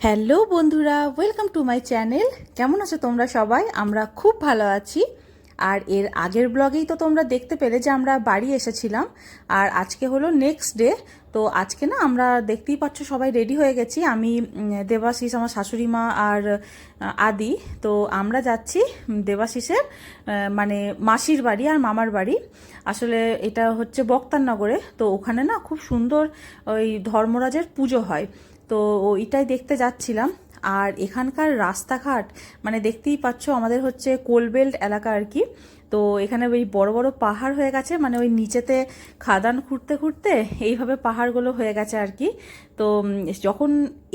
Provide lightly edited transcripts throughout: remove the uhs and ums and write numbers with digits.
Hello বন্ধুরা, welcome to my channel. কেমন আছো তোমরা সবাই? আমরা খুব ভালো আছি। আর এর আগের ব্লগেই তো তোমরা দেখতে পেলে যে আমরা বাড়ি এসেছিলাম, আর আজকে হলো নেক্সট ডে। তো আজকে না আমরা দেখতেই পাচ্ছ সবাই রেডি হয়ে গেছি। আমি দেবাশিস, আমার শাশুড়ি মা আর আদি। তো আমরা যাচ্ছি দেবাশিসের মানে মাসির বাড়ি আর মামার বাড়ি। আসলে এটা হচ্ছে বক্তারনগরে। তো ওখানে না খুব সুন্দর ওই ধর্মরাজের পুজো হয়। তো ওইটাই দেখতে যাচ্ছিলাম। আর এখানকার রাস্তাঘাট মানে দেখতেই পাচ্ছ, আমাদের হচ্ছে কোলবেল্ট এলাকা আর কি। তো এখানে ওই বড় বড় পাহাড় হয়ে গেছে, মানে ওই নিচেতে খাদান খুঁড়তে খুঁড়তে এইভাবে পাহাড়গুলো হয়ে গেছে আর কি। তো যখন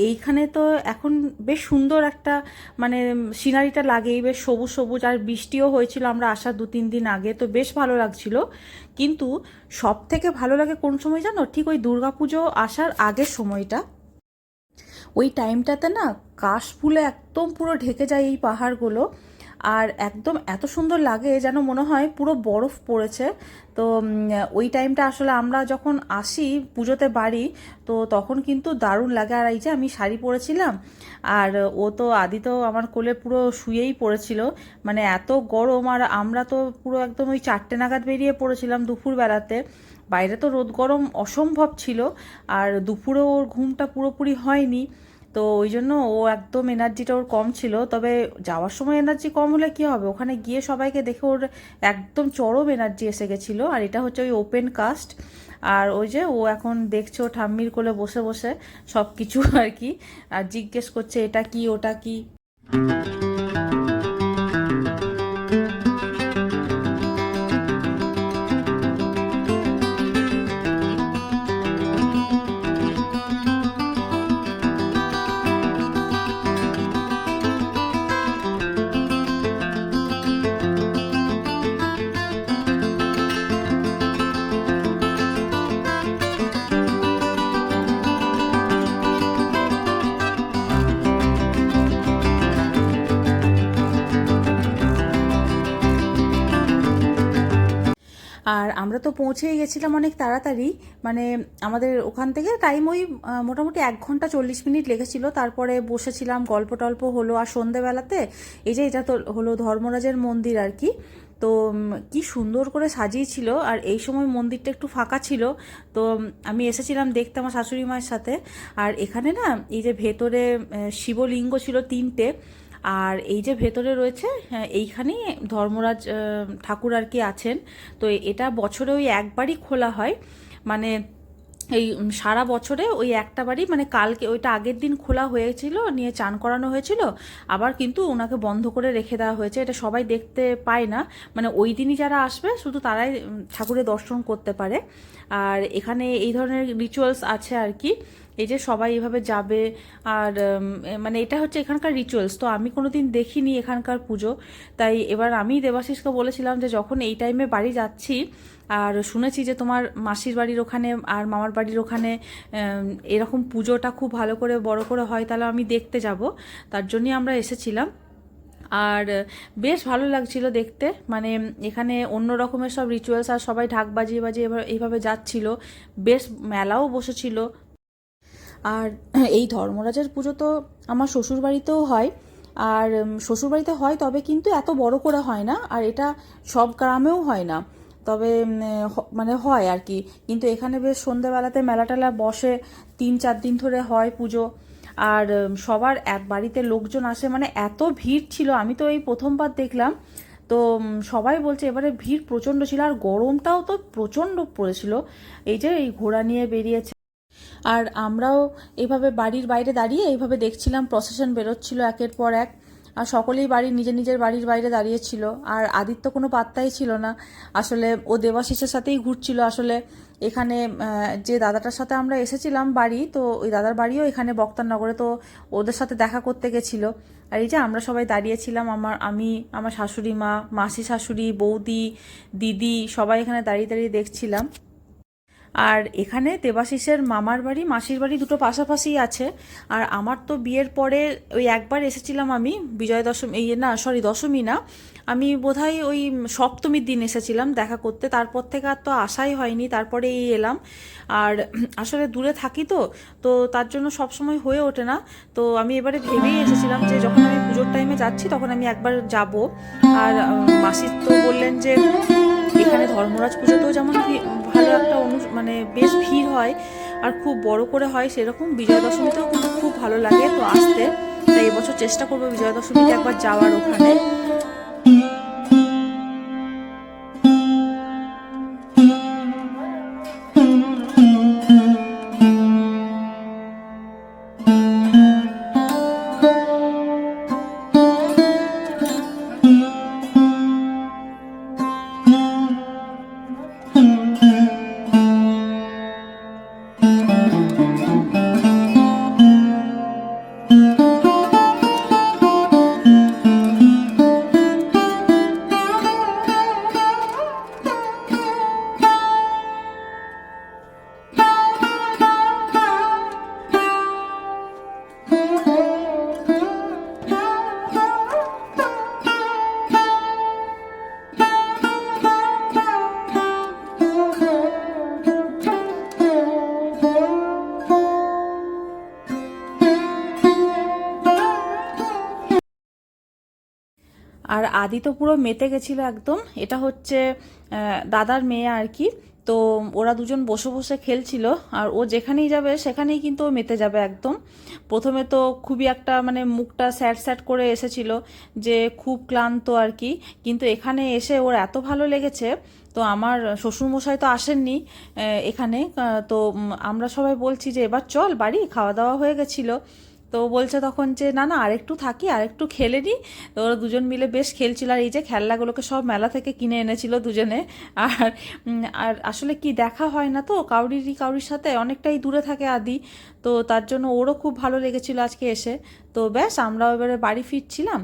এইখানে তো এখন বেশ সুন্দর একটা মানে সিনারিটা লাগেই, বেশ সবুজ সবুজ। আর বৃষ্টিও হয়েছিল আমরা আসার 2-3 দিন আগে, তো বেশ ভালো লাগছিল। কিন্তু সব থেকে ভালো লাগে কোন সময় জানো? ঠিক ওই দুর্গাপুজো আসার আগের সময়টা। ওই টাইমটাতে না কাশফুলে একদম পুরো ঢেকে যায় এই পাহাড়গুলো। আর একদম এত সুন্দর লাগে যেন মনে হয় পুরো বরফ পড়েছে। তো ওই টাইমটা আসলে আমরা যখন আসি পুজোতে বাড়ি, তো তখন কিন্তু দারুণ লাগে। আর এই যে আমি শাড়ি পরেছিলাম, আর ও তো আদি তো আমার কোলে পুরো শুয়েই পড়েছিল, মানে এত গরম। আর আমরা তো পুরো একদম ওই 4টে নাগাদ বেরিয়ে পড়েছিলাম দুপুরবেলাতে। বাইরে তো রোদ গরম অসম্ভব ছিল, আর দুপুরে ওর ঘুমটা পুরোপুরি হয়নি। তো ওই জন্য ও একদম এনার্জিটা ওর কম ছিল। তবে যাওয়ার সময় এনার্জি কম হলে কি হবে, ওখানে গিয়ে সবাইকে দেখে ওর একদম চরম এনার্জি এসে গেছিলো। আর এটা হচ্ছে ওই ওপেন কাস্ট। আর ওই যে ও এখন দেখছো ঠাম্মির কোলে বসে বসে সব কিছু আর কি, আর জিজ্ঞেস করছে এটা কি ওটা কি। আর আমরা তো পৌঁছেই গেছিলাম অনেক তাড়াতাড়ি, মানে আমাদের ওখান থেকে টাইম ওই মোটামুটি 1 ঘন্টা 40 মিনিট লেগেছিল। তারপরে বসেছিলাম, গল্প টল্প হলো। আর সন্ধেবেলাতে এই যে এটা তো হলো ধর্মরাজের মন্দির আর কি। তো কি সুন্দর করে সাজিয়েছিল। আর এই সময় মন্দিরটা একটু ফাঁকা ছিল। তো আমি এসেছিলাম দেখতে আমার শাশুড়ি মায়ের সাথে। আর এখানে না এই যে ভেতরে শিবলিঙ্গ ছিল 3টে। আর এই যে ভেতরে রয়েছে, এইখানেই ধর্মরাজ ঠাকুর আর কি আছেন। তো এটা বছরে ওই একবারই খোলা হয়, মানে এই সারা বছরে ওই একটা বাড়ি, মানে কালকে ওইটা আগের দিন খোলা হয়েছিল, নিয়ে চান করানো হয়েছিল। আবার কিন্তু ওনাকে বন্ধ করে রেখে দেওয়া হয়েছে, এটা সবাই দেখতে পায় না। মানে ওই দিনই যারা আসবে শুধু তারাই ঠাকুরের দর্শন করতে পারে। আর এখানে এই ধরনের রিচুয়ালস আছে আর কি, এই যে সবাই এভাবে যাবে। আর মানে এটা হচ্ছে এখানকার রিচুয়ালস। তো আমি কোনোদিন দেখিনি এখানকার পুজো, তাই এবার আমি দেবাশিসকে বলেছিলাম যে যখন এই টাইমে বাড়ি যাচ্ছি, আর শুনেছি যে তোমার মাসির বাড়ির ওখানে আর মামার বাড়ির ওখানে এরকম পুজোটা খুব ভালো করে বড় করে হয়, তাহলে আমি দেখতে যাব। তার জন্যই আমরা এসেছিলাম। আর বেশ ভালো লাগছিল দেখতে, মানে এখানে অন্য রকমের সব রিচুয়ালস, আর সবাই ঢাক বাজিয়ে বাজিয়ে এইভাবে যাচ্ছিল। বেশ মেলাও বসেছিল। আর এই ধর্মরাজের পুজো তো আমার শ্বশুরবাড়িতেও হয়। আর শ্বশুরবাড়িতে হয়, তবে কিন্তু এত বড় করে হয় না। আর এটা সব গ্রামেও হয় না, তবে মানে হয় আর কি। কিন্তু এখানে বেশ সন্ধেবেলাতে মেলা টেলা বসে, 3-4 দিন ধরে হয় পুজো। আর সবার এক বাড়িতে লোকজন আসে, মানে এত ভিড় ছিল, আমি তো এই প্রথমবার দেখলাম। তো সবাই বলছে এবারে ভিড় প্রচণ্ড ছিল। আর গরমটাও তো প্রচণ্ড পড়েছিল। এই যে এই ঘোড়া নিয়ে বেরিয়েছে। আর আমরাও এইভাবে বাড়ির বাইরে দাঁড়িয়ে এইভাবে দেখছিলাম, প্রসেশন বেরোচ্ছিল একের পর এক। আর সকলেই বাড়ির নিজের নিজের বাড়ির বাইরে দাঁড়িয়েছিল। আর আদিত্য কোনো পাত্তাই ছিল না, আসলে ও দেবাশিসের সাথেই ঘুরছিল। আসলে এখানে যে দাদাটার সাথে আমরা এসেছিলাম বাড়ি, তো ওই দাদার বাড়িও এখানে বক্তারনগরে, তো ওদের সাথে দেখা করতে গেছিলো। আর এই যে আমরা সবাই দাঁড়িয়েছিলাম, আমি আমার শাশুড়ি মা, মাসি শাশুড়ি, বৌদি, দিদি, সবাই এখানে দাঁড়িয়ে দাঁড়িয়ে দেখছিলাম। আর এখানে দেবাশিসের মামার বাড়ি মাসির বাড়ি দুটো পাশাপাশি আছে। আর আমার তো বিয়ের পরে ওই একবার এসেছিলাম আমি, বিজয়া দশমী, এই না সরি দশমী না, আমি বোধহয় ওই সপ্তমীর দিন এসেছিলাম দেখা করতে, তারপর থেকে আর তো আসাই হয়নি, তারপরে এই এলাম। আর আসলে দূরে থাকি তো, তো তার জন্য সব সময় হয়ে ওঠে না। তো আমি এবারে ভেবেই এসেছিলাম যে যখন আমি পুজোর টাইমে যাচ্ছি তখন আমি একবার যাব। আর মাসি তো বললেন যে এখানে ধর্মরাজ পুজোতেও যেমন ভালো একটা মানে বেশ ভিড় হয় আর খুব বড় করে হয়, সেরকম বিজয়া দশমীতেও কিন্তু খুব ভালো লাগে তো আসতে। তাই এবছর চেষ্টা করবো বিজয়া দশমীতে একবার যাওয়ার ওখানে। আর আদি তো পুরো মেতে গেছিলো একদম। এটা হচ্ছে দাদার মেয়ে আর কি। তো ওরা দুজন বসে বসে খেলছিল, আর ও যেখানেই যাবে সেখানেই কিন্তু ও মেতে যাবে একদম। প্রথমে তো খুবই একটা মানে মুখটা স্যাড স্যাড করে এসেছিল যে খুব ক্লান্ত আর কি, কিন্তু এখানে এসে ওর এত ভালো লেগেছে। তো আমার শ্বশুরমশাই তো আসেননি এখানে, তো আমরা সবাই বলছি যে এবার চল বাড়ি, খাওয়া দাওয়া হয়ে গেছিলো। তো বলছে তখন যে না না আরেকটু থাকি, আরেকটু খেলে নিই। তো ওরা দুজন মিলে বেশ খেলছিল, আর এই যে খেলনাগুলোকে সব মেলা থেকে কিনে এনেছিল দুজনে। আর আর আসলে কি দেখা হয় না তো কাউরির সাথে, অনেকটাই দূরে থাকে আদি, তো তার জন্য ওরও খুব ভালো লেগেছিল আজকে এসে। তো ব্যাস আমরাও এবারে বাড়ি ফিরছিলাম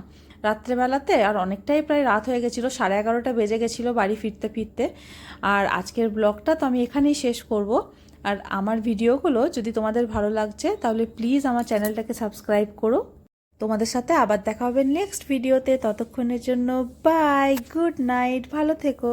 রাত্রেবেলাতে, আর অনেকটাই প্রায় রাত হয়ে গেছিলো, 11:30 বেজে গেছিলো বাড়ি ফিরতে ফিরতে। আর আজকের ব্লগটা তো আমি এখানেই শেষ করব। আর আমার ভিডিওগুলো যদি তোমাদের ভালো লাগছে তাহলে প্লিজ আমার চ্যানেলটাকে সাবস্ক্রাইব করো। তোমাদের সাথে আবার দেখা হবে নেক্সট ভিডিওতে, ততক্ষণের জন্য বাই, গুড নাইট, ভালো থেকো।